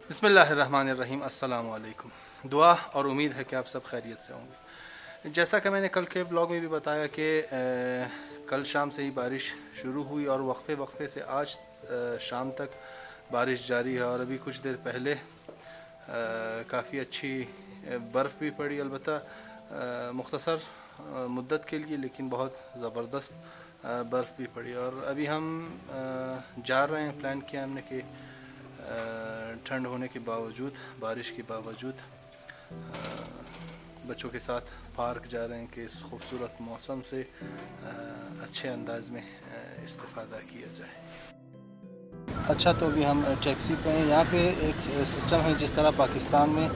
बिस्मिल्लाहिर्रहमानिर्रहीम। अस्सलाम वालेकुम। दुआ और उम्मीद है कि आप सब खैरियत से होंगे। जैसा कि मैंने कल के ब्लॉग में भी बताया कि कल शाम से ही बारिश शुरू हुई और वक्फे वक्फे से आज शाम तक बारिश जारी है। और अभी कुछ देर पहले काफ़ी अच्छी बर्फ़ भी पड़ी, अलबत्ता मुख्तसर मुद्दत के लिए, लेकिन बहुत ज़बरदस्त बर्फ़ भी पड़ी। और अभी हम जा रहे हैं, प्लान किया हमने कि ठंड होने के बावजूद, बारिश के बावजूद बच्चों के साथ पार्क जा रहे हैं कि इस खूबसूरत मौसम से अच्छे अंदाज में इस्तेफ़ादा किया जाए। अच्छा, तो अभी हम टैक्सी पे हैं। यहाँ पे एक सिस्टम है, जिस तरह पाकिस्तान में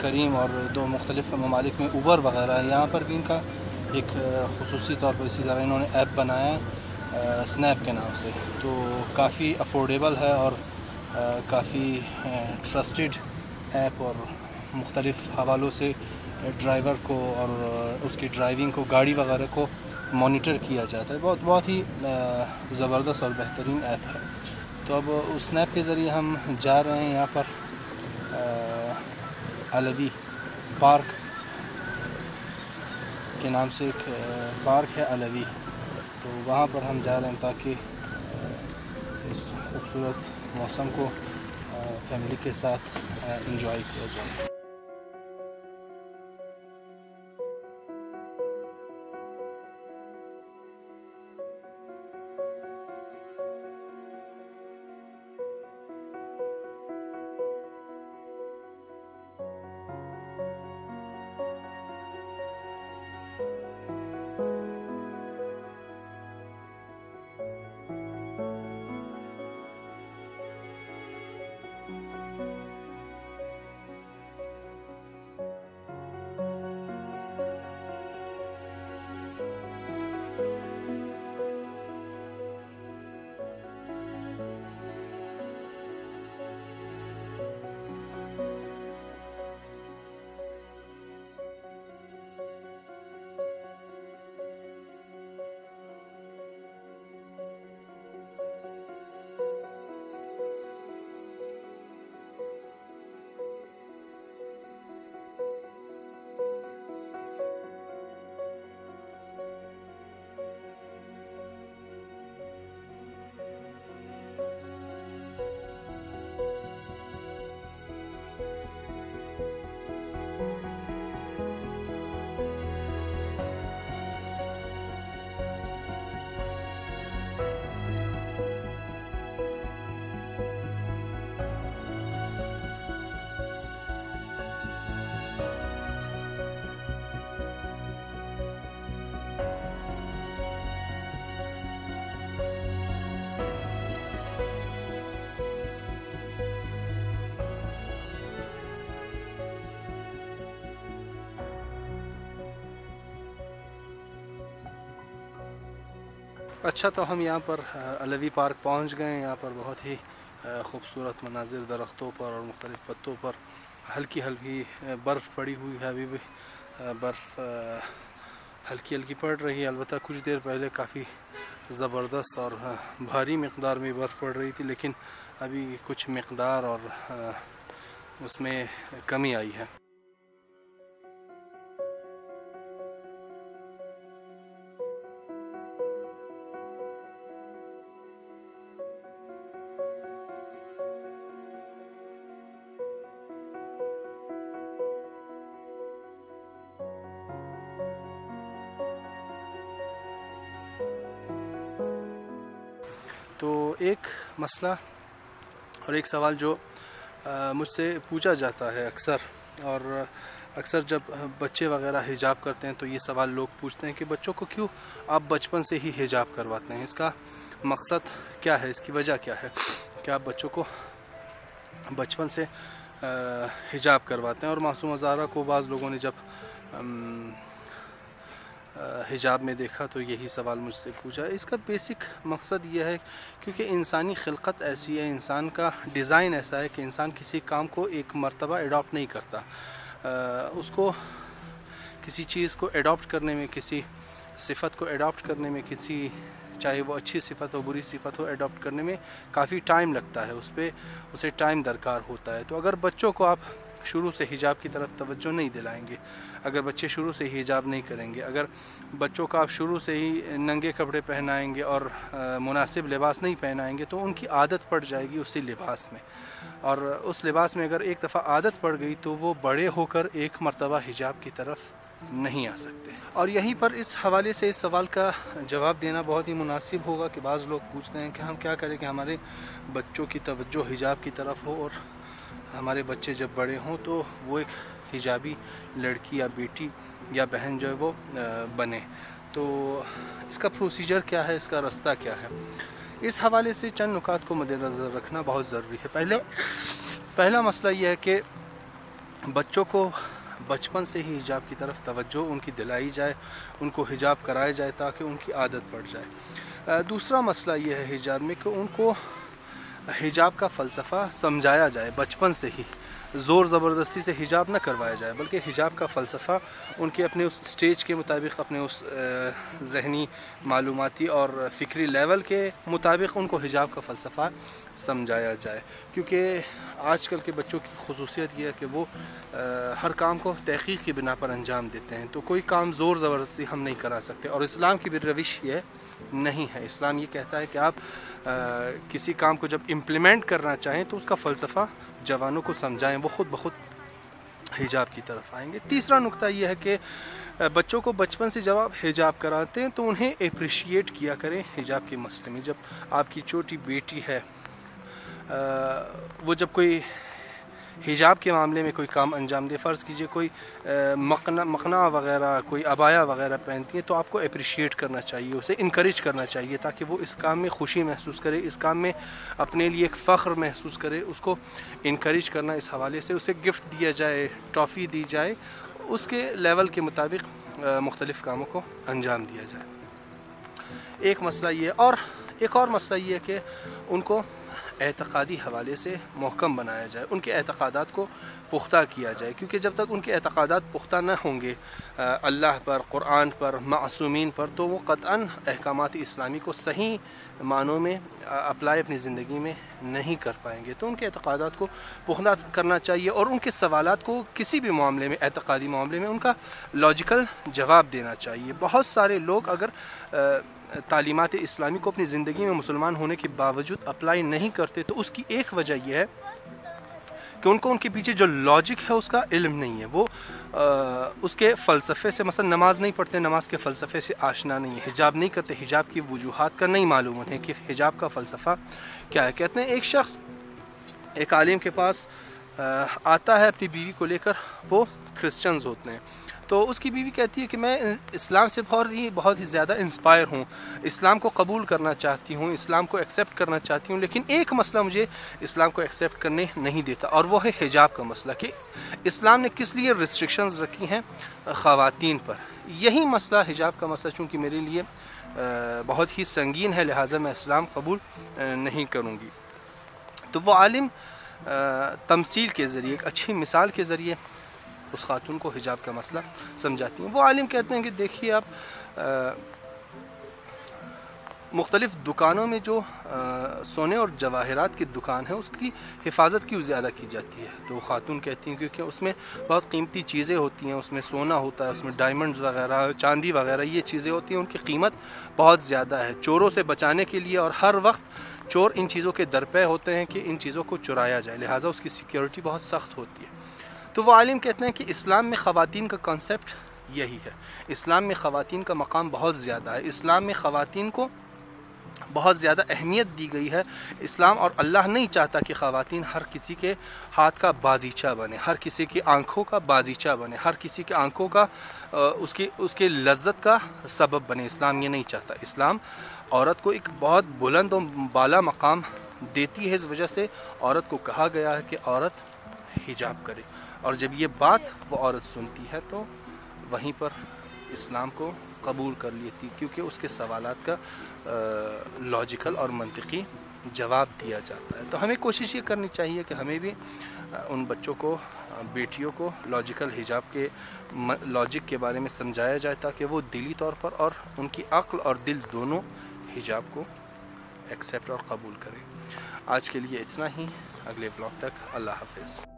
करीम और दो मुख्तलिफ़ ममालिक में उबर वगैरह है, यहाँ पर भी इनका एक ख़ुसूसी तौर पर इसी तरह इन्होंने ऐप बनाया है स्नैप के नाम से। तो काफ़ी अफोर्डेबल है और काफ़ी ट्रस्टेड ऐप, और मुख्तलिफ़ हवालों से ड्राइवर को और उसकी ड्राइविंग को, गाड़ी वगैरह को मॉनिटर किया जाता है। बहुत ही ज़बरदस्त और बेहतरीन ऐप है। तो अब उस स्नैप के ज़रिए हम जा रहे हैं। यहाँ पर अलवी पार्क के नाम से एक पार्क है अलवी, तो वहाँ पर हम जा रहे हैं ताकि इस खूबसूरत मौसम को फैमिली के साथ एंजॉय किया जाए। अच्छा, तो हम यहाँ पर अलवी पार्क पहुँच गए। यहाँ पर बहुत ही ख़ूबसूरत मनाजिर, दरख्तों पर और मुख्तलिफ़ पत्तों पर हल्की हल्की बर्फ़ पड़ी हुई है। अभी भी बर्फ़ हल्की हल्की पड़ रही है। अलबत्ता कुछ देर पहले काफ़ी ज़बरदस्त और भारी मक़दार में बर्फ़ पड़ रही थी, लेकिन अभी कुछ मक़दार और उसमें कमी आई है। तो एक मसला और एक सवाल जो मुझसे पूछा जाता है अक्सर, और अक्सर जब बच्चे वगैरह हिजाब करते हैं तो ये सवाल लोग पूछते हैं कि बच्चों को क्यों आप बचपन से ही हिजाब करवाते हैं, इसका मकसद क्या है, इसकी वजह क्या है कि आप बच्चों को बचपन से हिजाब करवाते हैं। और मासूम ज़ाहरा को बाज़ लोगों ने जब हिजाब में देखा तो यही सवाल मुझसे पूछा। इसका बेसिक मकसद ये है क्योंकि इंसानी खिलकत ऐसी है, इंसान का डिज़ाइन ऐसा है कि इंसान किसी काम को एक मर्तबा एडॉप्ट नहीं करता। उसको किसी चीज़ को एडॉप्ट करने में, किसी सिफत को एडॉप्ट करने में, किसी चाहे वो अच्छी सिफत हो बुरी सिफत हो, एडॉप्ट करने में काफ़ी टाइम लगता है, उसे टाइम दरकार होता है। तो अगर बच्चों को आप शुरू से हिजाब की तरफ तवज्जो नहीं दिलाएंगे, अगर बच्चे शुरू से ही हिजाब नहीं करेंगे, अगर बच्चों को आप शुरू से ही नंगे कपड़े पहनाएंगे और मुनासिब लिबास नहीं पहनाएंगे तो उनकी आदत पड़ जाएगी उसी लिबास में, और उस लिबास में अगर एक दफ़ा आदत पड़ गई तो वो बड़े होकर एक मर्तबा हिजाब की तरफ नहीं आ सकते। और यहीं पर इस हवाले से इस सवाल का जवाब देना बहुत ही मुनासिब होगा कि बाज़ लोग पूछते हैं कि हम क्या करें कि हमारे बच्चों की तवज्जो हिजाब की तरफ हो और हमारे बच्चे जब बड़े हों तो वो एक हिजाबी लड़की या बेटी या बहन जो है वो बने। तो इसका प्रोसीजर क्या है, इसका रास्ता क्या है, इस हवाले से चंद नुकात को मद्देनज़र रखना बहुत ज़रूरी है। पहला मसला ये है कि बच्चों को बचपन से ही हिजाब की तरफ तवज्जो उनकी दिलाई जाए, उनको हिजाब कराया जाए ताकि उनकी आदत पड़ जाए। दूसरा मसला ये है हिजाब में कि उनको हिजाब का फ़लसफ़ा समझाया जाए, बचपन से ही ज़ोर ज़बरदस्ती से हिजाब न करवाया जाए, बल्कि हिजाब का फ़लसफ़ा उनके अपने उस स्टेज के मुताबिक, अपने उस ज़हनी मालूमाती और फ़िक्री लेवल के मुताबिक उनको हिजाब का फ़लसफ़ा समझाया जाए। क्योंकि आजकल के बच्चों की खुसूसियत यह है कि वो हर काम को तहक़ीक़ की बिना पर अंजाम देते हैं, तो कोई काम ज़ोर ज़बरदस्ती हम नहीं करा सकते, और इस्लाम की भी रविश ये नहीं है। इस्लाम ये कहता है कि आप किसी काम को जब इम्प्लीमेंट करना चाहें तो उसका फ़लसफ़ा जवानों को समझाएं, वो ख़ुद ब खुद हिजाब की तरफ आएंगे। तीसरा नुक्ता यह है कि बच्चों को बचपन से जब आप हिजाब कराते हैं तो उन्हें अप्रिशिएट किया करें हिजाब के मसले में। जब आपकी छोटी बेटी है वो जब कोई हिजाब के मामले में कोई काम अंजाम दे, फ़र्ज़ कीजिए कोई मखना वग़ैरह, कोई अबाया वग़ैरह पहनती है, तो आपको अप्रिशिएट करना चाहिए, उसे इनकरेज करना चाहिए ताकि वो इस काम में खुशी महसूस करे, इस काम में अपने लिए एक फ़ख्र महसूस करे। उसको इनकरेज करना इस हवाले से उसे गिफ्ट दिया जाए, टॉफ़ी दी जाए, उसके लेवल के मुताबिक मुख्तलिफ़ कामों को अंजाम दिया जाए। एक मसला ये, और एक और मसला ये है कि उनको एतक़ादी हवाले से महकम बनाया जाए, उनके एतक़ादात को पुख्ता किया जाए, क्योंकि जब तक उनके एतक़ादात पुख्ता न होंगे अल्लाह पर, क़ुरान पर, मासूमीन पर, तो वो क़तअन अहकामात इस्लामी को सही मानों में अप्लाई अपनी ज़िंदगी में नहीं कर पाएंगे। तो उनके एतक़ादात को पुख्ता करना चाहिए और उनके सवालात को किसी भी मामले में, एतक़ादी मामले में, उनका लॉजिकल जवाब देना चाहिए। बहुत सारे लोग अगर तालीमात इस्लामी को अपनी ज़िंदगी में मुसलमान होने के बावजूद अप्लाई नहीं करते तो उसकी एक वजह यह है कि उनको उनके पीछे जो लॉजिक है उसका इल्म नहीं है, वो उसके फ़लसफ़े से, मसलन नमाज नहीं पढ़ते, नमाज के फ़लसफ़े से आशना नहीं है, हिजाब नहीं करते, हिजाब की वजूहात का नहीं मालूम है कि हिजाब का फ़लसफ़ा क्या है। कहते हैं एक शख्स एक आलिम के पास आता है अपनी बीवी को लेकर, वो क्रिश्चियंस होते हैं, तो उसकी बीवी कहती है कि मैं इस्लाम से बहुत ही ज़्यादा इंस्पायर हूँ, इस्लाम को कबूल करना चाहती हूँ, इस्लाम को एक्सेप्ट करना चाहती हूँ, लेकिन एक मसला मुझे इस्लाम को एक्सेप्ट करने नहीं देता, और वो है हिजाब का मसला कि इस्लाम ने किस लिए रिस्ट्रिक्शंस रखी हैं ख़वातीन पर। यही मसला, हिजाब का मसला, चूँकि मेरे लिए बहुत ही संगीन है, लिहाजा मैं इस्लाम कबूल नहीं करूँगी। तो वो आलिम तमसील के ज़रिए, एक अच्छी मिसाल के ज़रिए उस खातून को हिजाब का मसला समझाती हैं। वो आलिम कहते हैं कि देखिए आप मुख्तलिफ़ दुकानों में जो सोने और जवाहरात की दुकान है उसकी हिफाजत क्यों ज़्यादा की जाती है। तो खातून कहती हैं क्योंकि उसमें बहुत कीमती चीज़ें होती हैं, उसमें सोना होता है, उसमें डायमंड्स वगैरह, चांदी वगैरह, ये चीज़ें होती हैं, उनकी कीमत बहुत ज़्यादा है। चोरों से बचाने के लिए, और हर वक्त चोर इन चीज़ों के दरपे होते हैं कि इन चीज़ों को चुराया जाए, लिहाजा उसकी सिक्योरिटी बहुत सख्त होती है। तो वो आलिम कहते हैं कि इस्लाम में ख़वातीन का कॉन्सेप्ट यही है, इस्लाम में ख़वातीन का मकाम बहुत ज़्यादा है, इस्लाम में ख़वातीन को बहुत ज़्यादा अहमियत दी गई है। इस्लाम और अल्लाह नहीं चाहता कि ख़वातीन हर किसी के हाथ का बाजीचा बने, हर किसी की आंखों का बाजीचा बने, हर किसी की आंखों का उसके लज्जत का सबब बने। इस्लाम ये नहीं चाहता। इस्लाम औरत को एक बहुत बुलंद और बाला मकाम देती है, इस वजह से औरत को कहा गया है कि औरत हिजाब करे, और जब ये बात वो औरत सुनती है तो वहीं पर इस्लाम को कबूल कर लेती, क्योंकि उसके सवालात का लॉजिकल और मंतिकी जवाब दिया जाता है। तो हमें कोशिश ये करनी चाहिए कि हमें भी उन बच्चों को, बेटियों को लॉजिकल हिजाब के लॉजिक के बारे में समझाया जाए, ताकि वो दिली तौर पर और उनकी अक्ल और दिल दोनों حجاب کو ایکسیپٹ اور قبول کرے. آج کے لیے اتنا ہی. اگلے ولاگ تک اللہ حافظ.